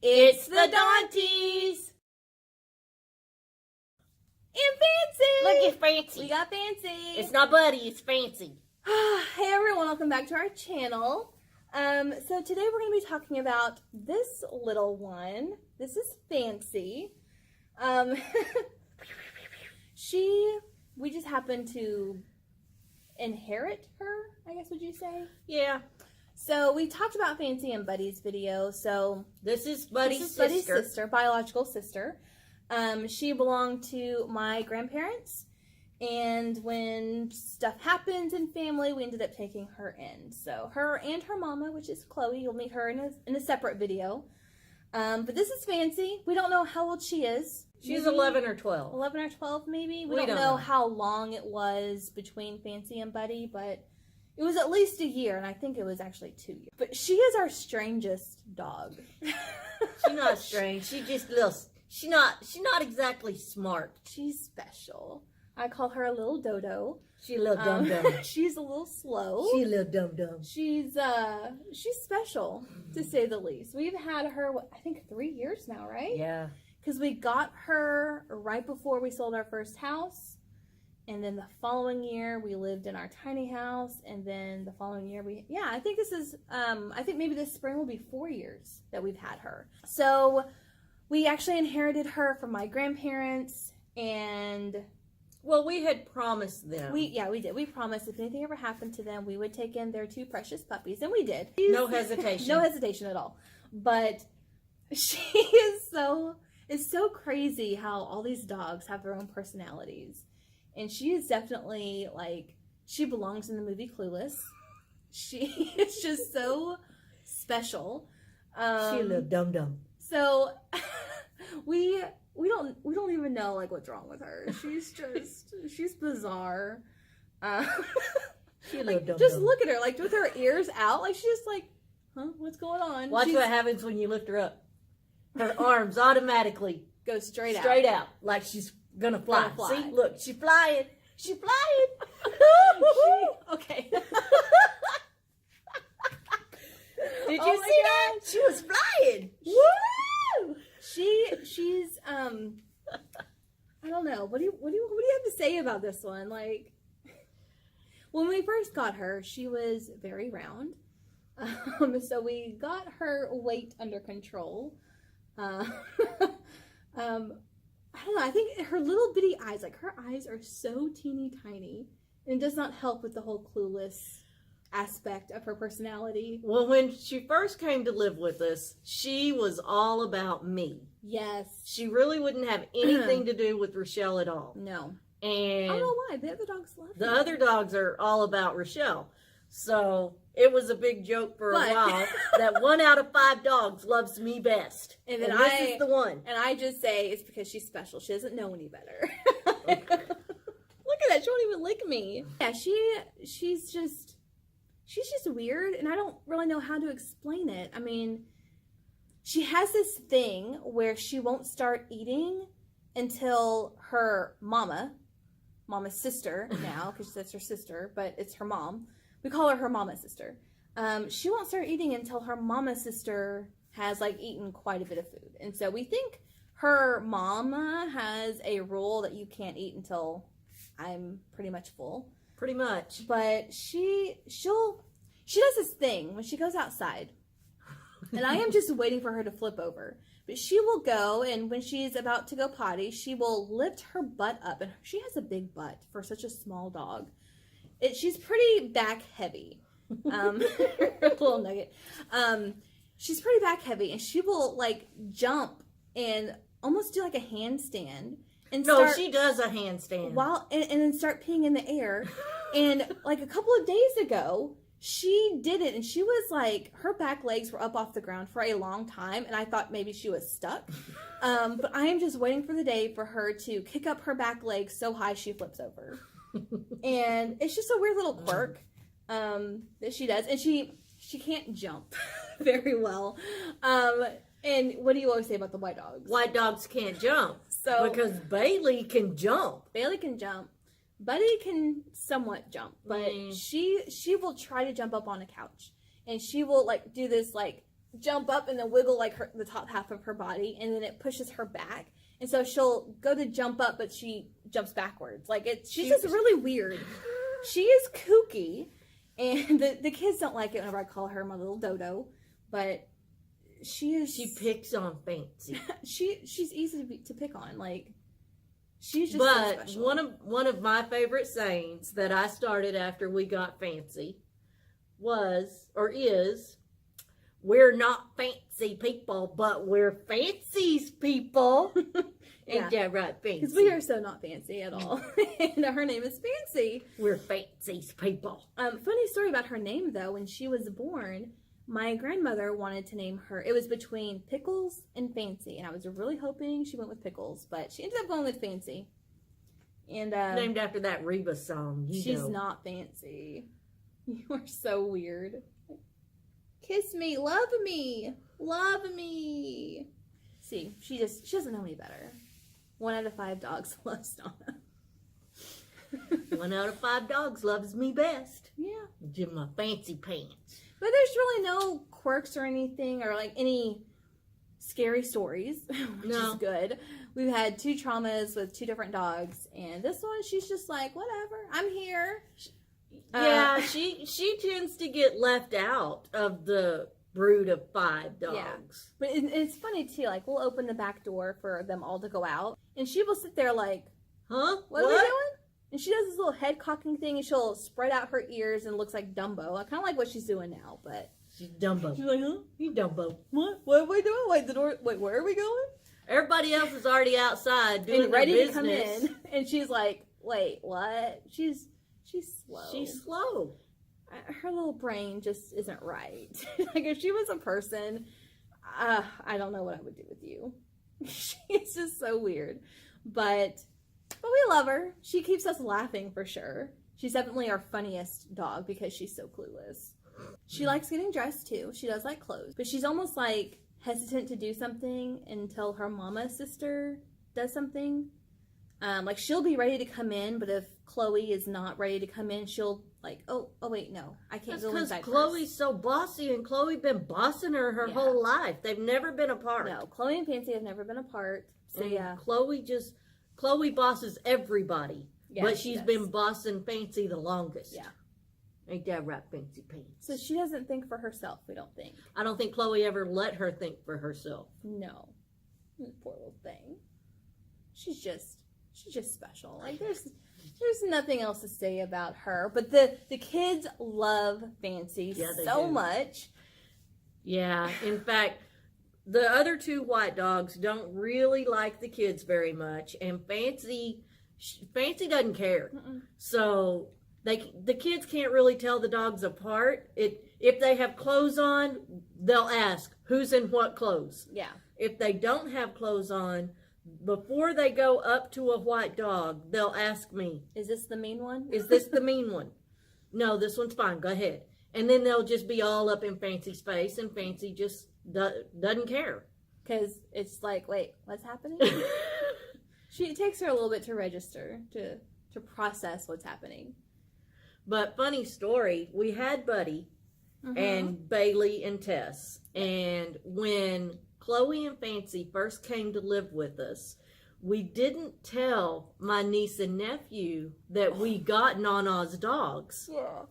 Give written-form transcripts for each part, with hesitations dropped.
It's the Dawnties! And Fancy! Look at Fancy. We got Fancy. It's not Buddy, it's Fancy. Hey everyone, welcome back to our channel. So today we're going to be talking about this little one. This is Fancy. We just happened to inherit her, I guess would you say? Yeah. So we talked about Fancy in Buddy's video. So This is Buddy's sister, biological sister. She belonged to my grandparents, and when stuff happens in family, we ended up taking her in. So her and her mama, which is Chloe, you'll meet her in a separate video. But this is Fancy. We don't know how old she is. She's maybe 11 or 12. 11 or 12, maybe. We don't don't know know how long it was between Fancy and Buddy, but it was at least a year, and I think it was actually 2 years. But she is our strangest dog. She's not strange. She's just little. She's not exactly smart. She's special. I call her a little dodo. She's a little dum-dum. She's a little slow. She's a little dum-dum. She's special, to say the least. We've had her, I think, 3 years now, right? Yeah. Because we got her right before we sold our first house. And then the following year, we lived in our tiny house. And then the following year, I think this is, I think maybe this spring will be 4 years that we've had her. So we actually inherited her from my grandparents, and well, we had promised them. we did. We promised if anything ever happened to them, we would take in their 2 precious puppies, and we did. No hesitation. No hesitation at all. But she is so crazy how all these dogs have their own personalities, and she is definitely she belongs in the movie Clueless. She is just so special. She's a little dum-dum. So we don't even know what's wrong with her. She's bizarre. She's a little dum-dum. Just look at her with her ears out. She's just huh? What's going on? Watch what happens when you lift her up. Her arms automatically go straight out, like she's gonna fly. See, look, she's flying. She's flying. Okay. Did you see that? She was flying. Woo! She's I don't know. What do you have to say about this one? When we first got her, she was very round. So we got her weight under control. I don't know. I think her little bitty eyes, her eyes are so teeny tiny, and it does not help with the whole Clueless aspect of her personality. Well, when she first came to live with us, she was all about me. Yes. She really wouldn't have anything to do with Rochelle at all. No. And I don't know why. The other dogs love her. The other dogs are all about Rochelle. So it was a big joke for a while that 1 out of 5 dogs loves me best. And then this is the one. And I just say it's because she's special. She doesn't know any better. Okay. Look at that. She won't even lick me. Yeah, she's just weird, and I don't really know how to explain it. I mean, she has this thing where she won't start eating until her mama's sister now, because that's her sister, but it's her mom. We call her mama's sister. She won't start eating until her mama's sister has eaten quite a bit of food. And so we think her mama has a rule that you can't eat until I'm pretty much full. Pretty much. But she does this thing when she goes outside. And I am just waiting for her to flip over. But she will go, and when she's about to go potty, she will lift her butt up. And she has a big butt for such a small dog. She's pretty back heavy. Little nugget. She's pretty back heavy, and she will jump and almost do a handstand. And she does a handstand. And then start peeing in the air. And a couple of days ago, she did it, and she was her back legs were up off the ground for a long time, and I thought maybe she was stuck. But I am just waiting for the day for her to kick up her back legs so high she flips over. And it's just a weird little quirk that she does. And she can't jump very well. And what do you always say about the white dogs? White dogs can't jump. Because Bailey can jump. Bailey can jump. Buddy can somewhat jump, but she will try to jump up on a couch, and she will do this jump up and then wiggle like the top half of her body, and then it pushes her back. And so she'll go to jump up, but she jumps backwards. Like she's just really weird. She is kooky, and the kids don't like it whenever I call her my little dodo. But she picks on Fancy. she's easy to pick on. Like she's just so special. one of my favorite sayings that I started after we got Fancy is, we're not fancy people, but we're fancies people. Ain't that right, Fancy? Because we are so not fancy at all. And her name is Fancy. We're fancies people. Funny story about her name, though. When she was born, my grandmother wanted to name her. It was between Pickles and Fancy. And I was really hoping she went with Pickles, but she ended up going with Fancy. And named after that Reba song. She's not fancy. You are so weird. Kiss me, love me, love me. See, she doesn't know any better. 1 out of 5 dogs loves Donna. 1 out of 5 dogs loves me best. Yeah. Give my fancy pants. But there's really no quirks or anything, or like any scary stories, which is good. We've had 2 traumas with 2 different dogs, and this one, she's just like, whatever, I'm here. Yeah, she tends to get left out of the brood of 5 dogs. Yeah. But it's funny too, like we'll open the back door for them all to go out, and she will sit there like, huh? What are we doing? And she does this little head cocking thing, and she'll spread out her ears and looks like Dumbo. I kind of like what she's doing now, but she's Dumbo. She's like, huh? You Dumbo. What are we doing? Wait, the door. Wait, where are we going? Everybody else is already outside doing and ready their to come business. in, and she's like, wait, what? She's slow. She's slow. Her little brain just isn't right. Like if she was a person, I don't know what I would do with you. She's just so weird, but we love her. She keeps us laughing for sure. She's definitely our funniest dog because she's so clueless. She likes getting dressed too. She does like clothes, but she's almost like hesitant to do something until her mama's sister does something. Like she'll be ready to come in, but if Chloe is not ready to come in, she'll like, oh wait, no, I can't go inside. Because Chloe's so bossy, and Chloe been bossing her whole life. They've never been apart. No, Chloe and Fancy have never been apart. So and yeah, Chloe bosses everybody, but she's been bossing Fancy the longest. Yeah. Ain't that right, Fancy Pants? So she doesn't think for herself, we don't think. I don't think Chloe ever let her think for herself. No. Poor little thing. She's just special. Like there's nothing else to say about her. But the kids love Fancy so much. Yeah. In fact, the other 2 white dogs don't really like the kids very much, and Fancy doesn't care. Mm-mm. So the kids can't really tell the dogs apart. If they have clothes on, they'll ask who's in what clothes. Yeah. If they don't have clothes on, before they go up to a white dog, they'll ask me, is this the mean one? Is this the mean one? No, this one's fine. Go ahead. And then they'll just be all up in Fancy's face, and Fancy just doesn't care. Because it's like, wait, what's happening? It takes her a little bit to register, to process what's happening. But funny story, we had Buddy and Bailey and Tess. And when Chloe and Fancy first came to live with us, we didn't tell my niece and nephew that we got Nana's dogs. Yeah.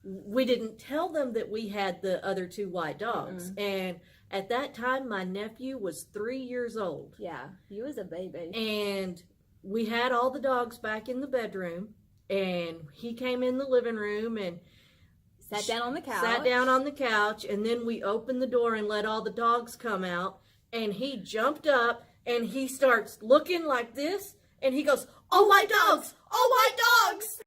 We didn't tell them that we had the other 2 white dogs. Mm-mm. And at that time, my nephew was 3 years old. Yeah, he was a baby. And we had all the dogs back in the bedroom. And he came in the living room and sat down on the couch. And then we opened the door and let all the dogs come out. And he jumped up and he starts looking like this. And he goes, "All white dogs! All white dogs!"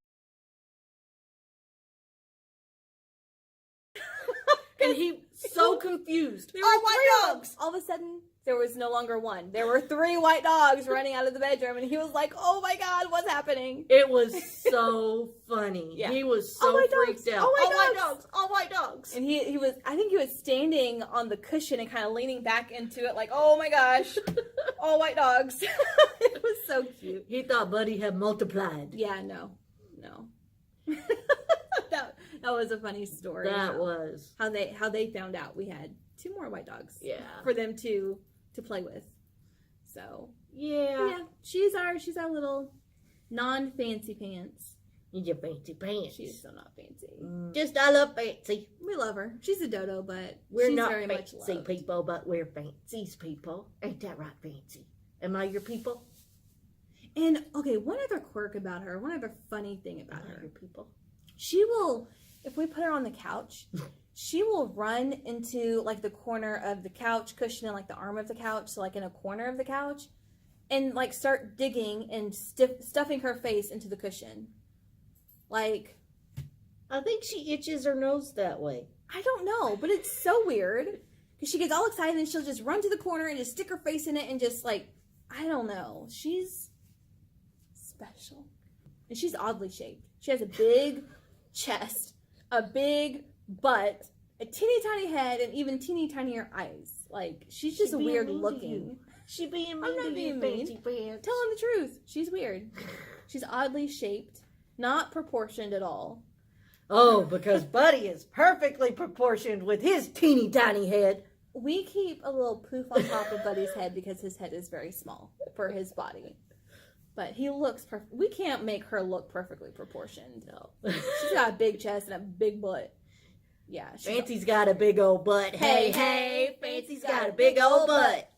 And he so confused. All white dogs! All of a sudden, there was no longer 1. There were 3 white dogs running out of the bedroom, and he was like, oh my God, what's happening? It was so funny. Yeah. He was so freaked out. All white dogs! All white dogs! And he was, I think he was standing on the cushion and kind of leaning back into it like, oh my gosh, all white dogs. It was so cute. He thought Buddy had multiplied. Yeah, no. that was a funny story. That was. How they found out we had 2 more white dogs. Yeah. For them to play with. So Yeah. she's our little non-fancy pants. You your fancy pants. She's still not fancy. Just I love fancy. We love her. She's a dodo, but We're she's not very much fancy loved. people, but we're fancies people. Ain't that right, fancy? Am I your people? And okay, one other quirk about her, one other funny thing about Am I her. your people? She will, if we put her on the couch, she will run into like the corner of the couch cushion and like the arm of the couch, so like in a corner of the couch, and like start digging and stuffing her face into the cushion. Like, I think she itches her nose that way. I don't know, but it's so weird because she gets all excited and she'll just run to the corner and just stick her face in it and just like, I don't know. She's special. And she's oddly shaped. She has a big chest, a big butt, a teeny tiny head, and even teeny tinier eyes. Like, she's just being weird mean to looking. you. She being mean I'm not to you, being mean. fancy pants. Telling the truth. She's weird. She's oddly shaped, not proportioned at all. Oh, because Buddy is perfectly proportioned with his teeny tiny head. We keep a little poof on top of Buddy's head because his head is very small for his body. But he looks perfect. We can't make her look perfectly proportioned. No. She's got a big chest and a big butt. Yeah. Fancy's got a big old butt. Hey, hey, Fancy's got a big old butt.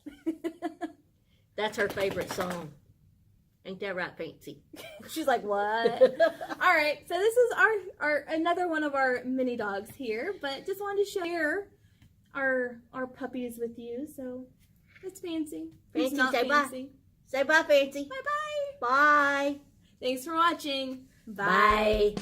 That's her favorite song. Ain't that right, Fancy? She's like, what? All right. So this is our another one of our mini dogs here. But just wanted to share our puppies with you. So it's Fancy. Who's Fancy, not say Fancy. bye. Say bye, Fancy. Bye-bye. Bye. Thanks for watching. Bye.